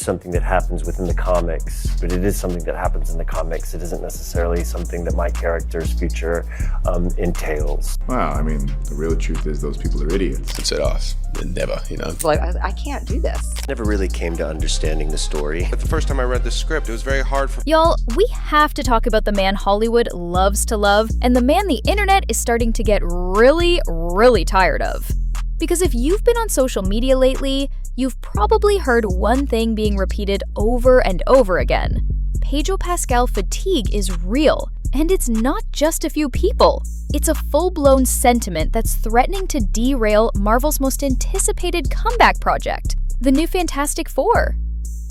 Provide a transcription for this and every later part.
something that happens within the comics, but it is something that happens in the comics. It isn't necessarily something that my character's future entails. Wow, I mean, the real truth is those people are idiots. Puts it off. Never, you know. Like, I can't do this. Never really came to understanding the story. But the first time I read the script, it was very hard for... Y'all, we have to talk about the man Hollywood loves to love, and the man the internet is starting to get really, really tired of. Because if you've been on social media lately, you've probably heard one thing being repeated over and over again. Pedro Pascal fatigue is real, and it's not just a few people. It's a full-blown sentiment that's threatening to derail Marvel's most anticipated comeback project, the new Fantastic Four.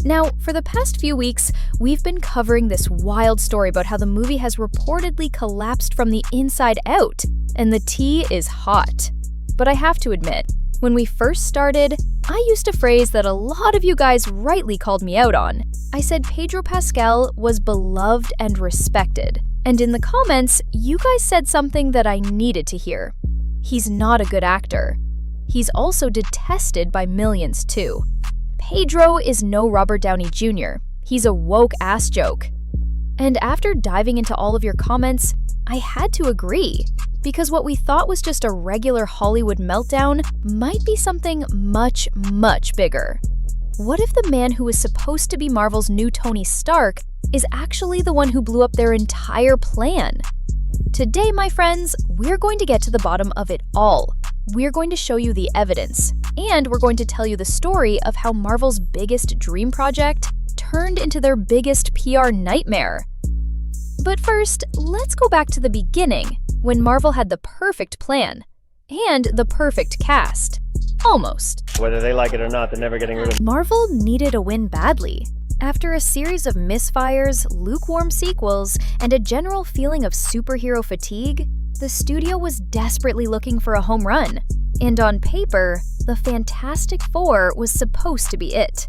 Now, for the past few weeks, we've been covering this wild story about how the movie has reportedly collapsed from the inside out, and the tea is hot. But I have to admit, when we first started, I used a phrase that a lot of you guys rightly called me out on. I said Pedro Pascal was beloved and respected. And in the comments, you guys said something that I needed to hear. He's not a good actor. He's also detested by millions too. Pedro is no Robert Downey Jr. He's a woke ass joke. And after diving into all of your comments, I had to agree. Because what we thought was just a regular Hollywood meltdown might be something much, much bigger. What if the man who was supposed to be Marvel's new Tony Stark is actually the one who blew up their entire plan? Today, my friends, we're going to get to the bottom of it all. We're going to show you the evidence, and we're going to tell you the story of how Marvel's biggest dream project turned into their biggest PR nightmare. But first, let's go back to the beginning, when Marvel had the perfect plan and the perfect cast. Almost. Whether they like it or not, they're never getting rid of it. Marvel needed a win badly. After a series of misfires, lukewarm sequels, and a general feeling of superhero fatigue, the studio was desperately looking for a home run. And on paper, the Fantastic Four was supposed to be it.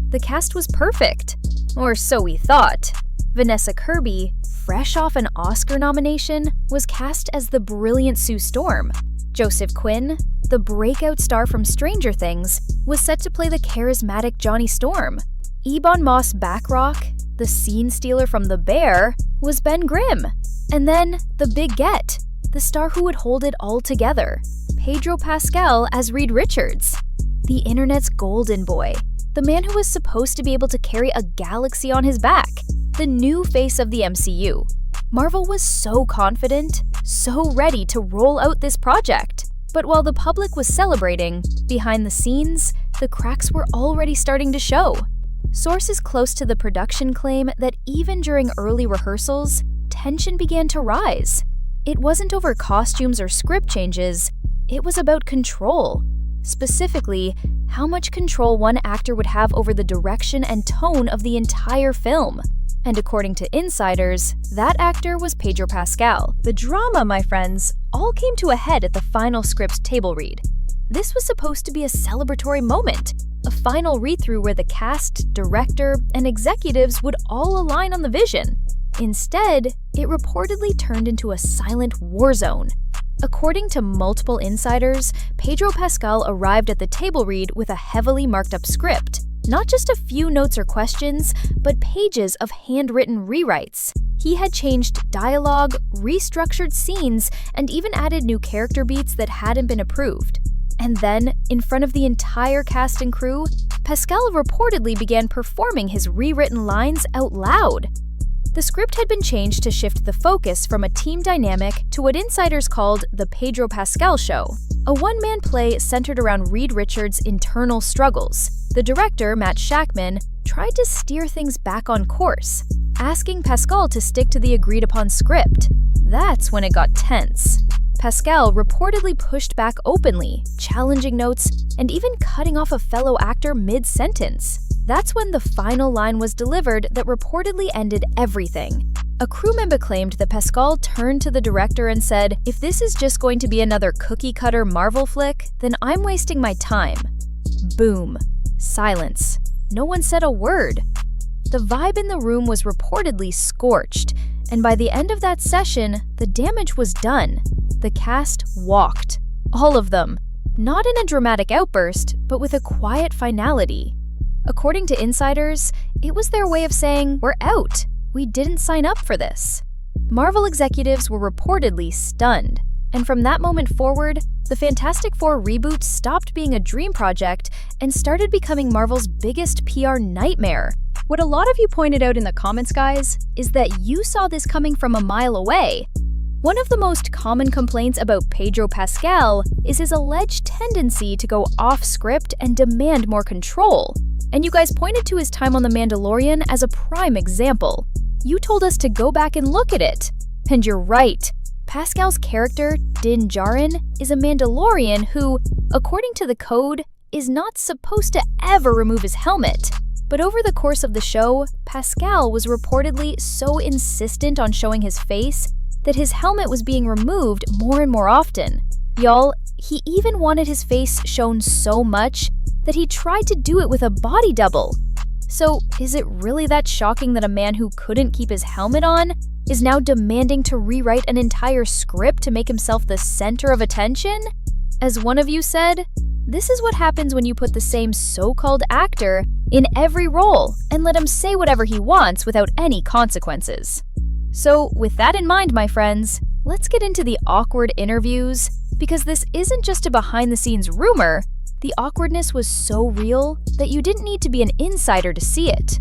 The cast was perfect. Or so we thought. Vanessa Kirby, fresh off an Oscar nomination, was cast as the brilliant Sue Storm. Joseph Quinn, the breakout star from Stranger Things, was set to play the charismatic Johnny Storm. Ebon Moss-Bachrach, the scene stealer from The Bear, was Ben Grimm. And then, the big get, the star who would hold it all together, Pedro Pascal as Reed Richards. The internet's golden boy, the man who was supposed to be able to carry a galaxy on his back, the new face of the MCU. Marvel was so confident, so ready to roll out this project. But while the public was celebrating, behind the scenes, the cracks were already starting to show. Sources close to the production claim that even during early rehearsals, tension began to rise. It wasn't over costumes or script changes, it was about control. Specifically, how much control one actor would have over the direction and tone of the entire film. And according to insiders, that actor was Pedro Pascal. The drama, my friends, all came to a head at the final script's table read. This was supposed to be a celebratory moment, a final read-through where the cast, director, and executives would all align on the vision. Instead, it reportedly turned into a silent war zone. According to multiple insiders, Pedro Pascal arrived at the table read with a heavily marked up script. Not just a few notes or questions, but pages of handwritten rewrites. He had changed dialogue, restructured scenes, and even added new character beats that hadn't been approved. And then, in front of the entire cast and crew, Pascal reportedly began performing his rewritten lines out loud. The script had been changed to shift the focus from a team dynamic to what insiders called the Pedro Pascal Show, a one-man play centered around Reed Richards' internal struggles. The director, Matt Shakman, tried to steer things back on course, asking Pascal to stick to the agreed-upon script. That's when it got tense. Pascal reportedly pushed back openly, challenging notes, and even cutting off a fellow actor mid-sentence. That's when the final line was delivered that reportedly ended everything. A crew member claimed that Pascal turned to the director and said, "If this is just going to be another cookie-cutter Marvel flick, then I'm wasting my time." Boom. Silence. No one said a word. The vibe in the room was reportedly scorched, and by the end of that session, the damage was done. The cast walked. All of them. Not in a dramatic outburst, but with a quiet finality. According to insiders, it was their way of saying, "We're out. We didn't sign up for this." Marvel executives were reportedly stunned, and from that moment forward, the Fantastic Four reboot stopped being a dream project and started becoming Marvel's biggest PR nightmare. What a lot of you pointed out in the comments, guys, is that you saw this coming from a mile away. One of the most common complaints about Pedro Pascal is his alleged tendency to go off script and demand more control. And you guys pointed to his time on The Mandalorian as a prime example. You told us to go back and look at it. And you're right. Pascal's character, Din Djarin, is a Mandalorian who, according to the code, is not supposed to ever remove his helmet. But over the course of the show, Pascal was reportedly so insistent on showing his face that his helmet was being removed more and more often. Y'all, he even wanted his face shown so much that he tried to do it with a body double. So, is it really that shocking that a man who couldn't keep his helmet on is now demanding to rewrite an entire script to make himself the center of attention? As one of you said, this is what happens when you put the same so-called actor in every role and let him say whatever he wants without any consequences. So, with that in mind, my friends, let's get into the awkward interviews, because this isn't just a behind-the-scenes rumor. The awkwardness was so real that you didn't need to be an insider to see it.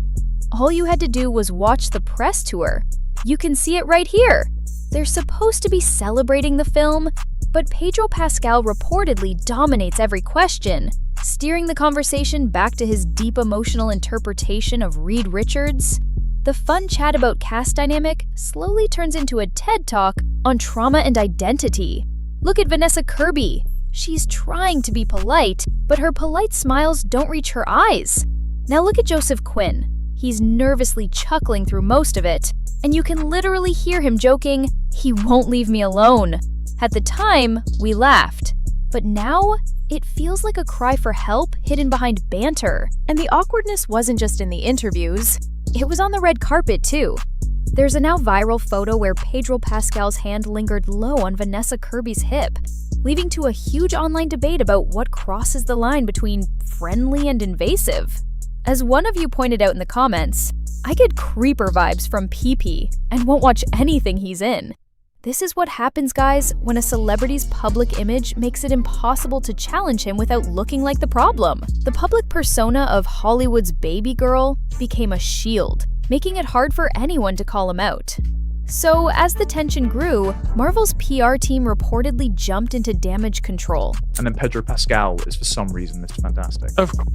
All you had to do was watch the press tour. You can see it right here. They're supposed to be celebrating the film, but Pedro Pascal reportedly dominates every question, steering the conversation back to his deep emotional interpretation of Reed Richards. The fun chat about cast dynamic slowly turns into a TED Talk on trauma and identity. Look at Vanessa Kirby. She's trying to be polite, but her polite smiles don't reach her eyes. Now look at Joseph Quinn. He's nervously chuckling through most of it, and you can literally hear him joking, "He won't leave me alone." At the time, we laughed, but now it feels like a cry for help hidden behind banter. And the awkwardness wasn't just in the interviews, it was on the red carpet too. There's a now viral photo where Pedro Pascal's hand lingered low on Vanessa Kirby's hip, leading to a huge online debate about what crosses the line between friendly and invasive. As one of you pointed out in the comments, I get creeper vibes from PP and won't watch anything he's in. This is what happens, guys, when a celebrity's public image makes it impossible to challenge him without looking like the problem. The public persona of Hollywood's baby girl became a shield, making it hard for anyone to call him out. So, as the tension grew, Marvel's PR team reportedly jumped into damage control. And then Pedro Pascal is for some reason Mr. Fantastic.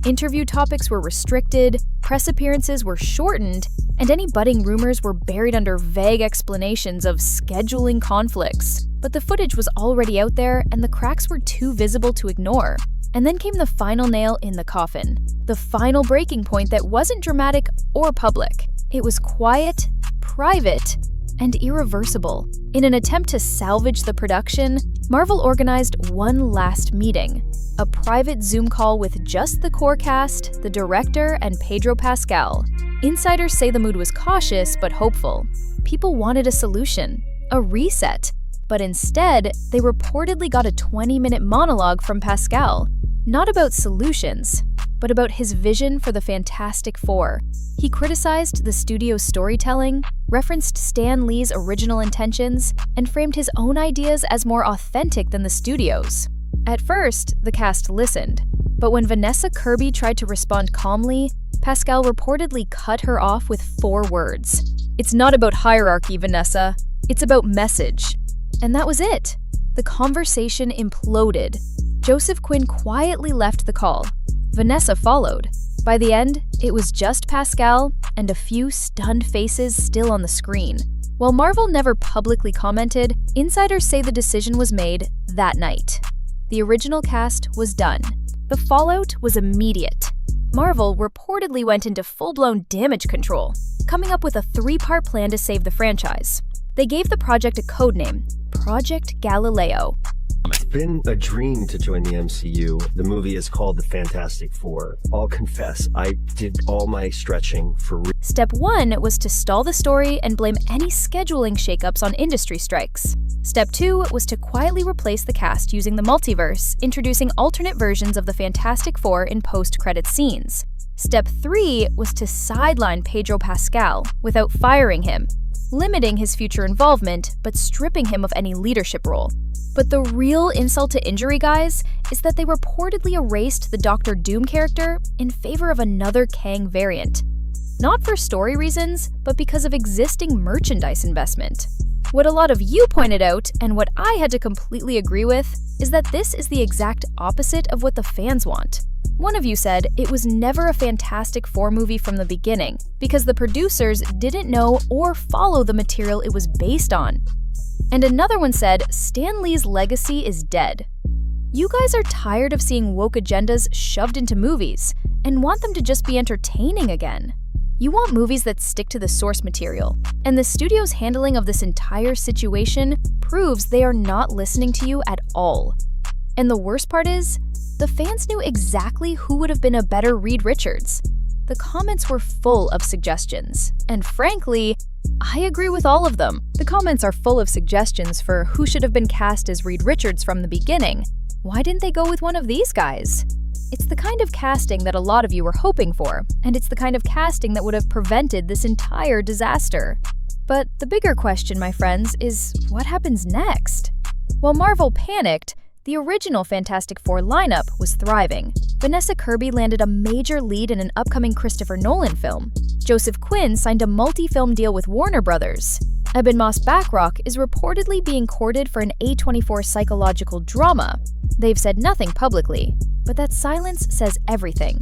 Interview topics were restricted, press appearances were shortened, and any budding rumors were buried under vague explanations of scheduling conflicts. But the footage was already out there, and the cracks were too visible to ignore. And then came the final nail in the coffin. The final breaking point that wasn't dramatic or public. It was quiet, private, and irreversible. In an attempt to salvage the production, Marvel organized one last meeting, a private Zoom call with just the core cast, the director, and Pedro Pascal. Insiders say the mood was cautious but hopeful. People wanted a solution, a reset, but instead, they reportedly got a 20-minute monologue from Pascal, not about solutions, but about his vision for the Fantastic Four. He criticized the studio's storytelling, referenced Stan Lee's original intentions, and framed his own ideas as more authentic than the studio's. At first, the cast listened, but when Vanessa Kirby tried to respond calmly, Pascal reportedly cut her off with 4 words. "It's not about hierarchy, Vanessa. It's about message." And that was it. The conversation imploded. Joseph Quinn quietly left the call. Vanessa followed. By the end, it was just Pascal and a few stunned faces still on the screen. While Marvel never publicly commented, insiders say the decision was made that night. The original cast was done. The fallout was immediate. Marvel reportedly went into full-blown damage control, coming up with a 3-part plan to save the franchise. They gave the project a codename, Project Galileo. It's been a dream to join the MCU. The movie is called The Fantastic Four. I'll confess, I did all my stretching for real. Step 1 was to stall the story and blame any scheduling shakeups on industry strikes. Step 2 was to quietly replace the cast using the multiverse, introducing alternate versions of the Fantastic Four in post-credit scenes. Step 3 was to sideline Pedro Pascal without firing him, limiting his future involvement but stripping him of any leadership role. But the real insult to injury, guys, is that they reportedly erased the Doctor Doom character in favor of another Kang variant. Not for story reasons, but because of existing merchandise investment. What a lot of you pointed out, and what I had to completely agree with, is that this is the exact opposite of what the fans want. One of you said it was never a Fantastic Four movie from the beginning, because the producers didn't know or follow the material it was based on. And another one said Stan Lee's legacy is dead. You guys are tired of seeing woke agendas shoved into movies, and want them to just be entertaining again. You want movies that stick to the source material, and the studio's handling of this entire situation proves they are not listening to you at all. And the worst part is, the fans knew exactly who would have been a better Reed Richards. The comments were full of suggestions, and frankly, I agree with all of them. The comments are full of suggestions for who should have been cast as Reed Richards from the beginning. Why didn't they go with one of these guys? It's the kind of casting that a lot of you were hoping for, and it's the kind of casting that would have prevented this entire disaster. But the bigger question, my friends, is what happens next? While Marvel panicked, the original Fantastic Four lineup was thriving. Vanessa Kirby landed a major lead in an upcoming Christopher Nolan film. Joseph Quinn signed a multi-film deal with Warner Brothers. Ebon Moss-Bachrach is reportedly being courted for an A24 psychological drama. They've said nothing publicly, but that silence says everything.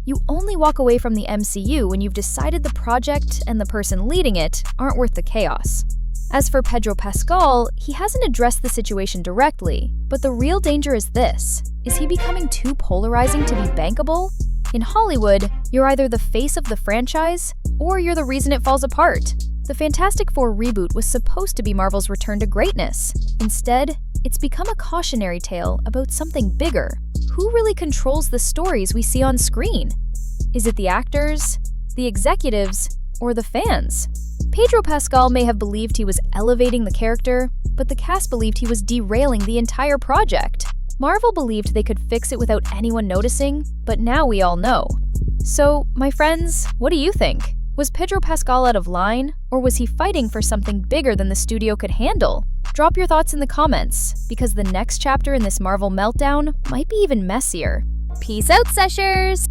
You only walk away from the MCU when you've decided the project and the person leading it aren't worth the chaos. As for Pedro Pascal, he hasn't addressed the situation directly, but the real danger is this. Is he becoming too polarizing to be bankable? In Hollywood, you're either the face of the franchise, or you're the reason it falls apart. The Fantastic Four reboot was supposed to be Marvel's return to greatness. Instead, it's become a cautionary tale about something bigger. Who really controls the stories we see on screen? Is it the actors, the executives, or the fans? Pedro Pascal may have believed he was elevating the character, but the cast believed he was derailing the entire project. Marvel believed they could fix it without anyone noticing, but now we all know. So, my friends, what do you think? Was Pedro Pascal out of line, or was he fighting for something bigger than the studio could handle? Drop your thoughts in the comments, because the next chapter in this Marvel meltdown might be even messier. Peace out, Seshers!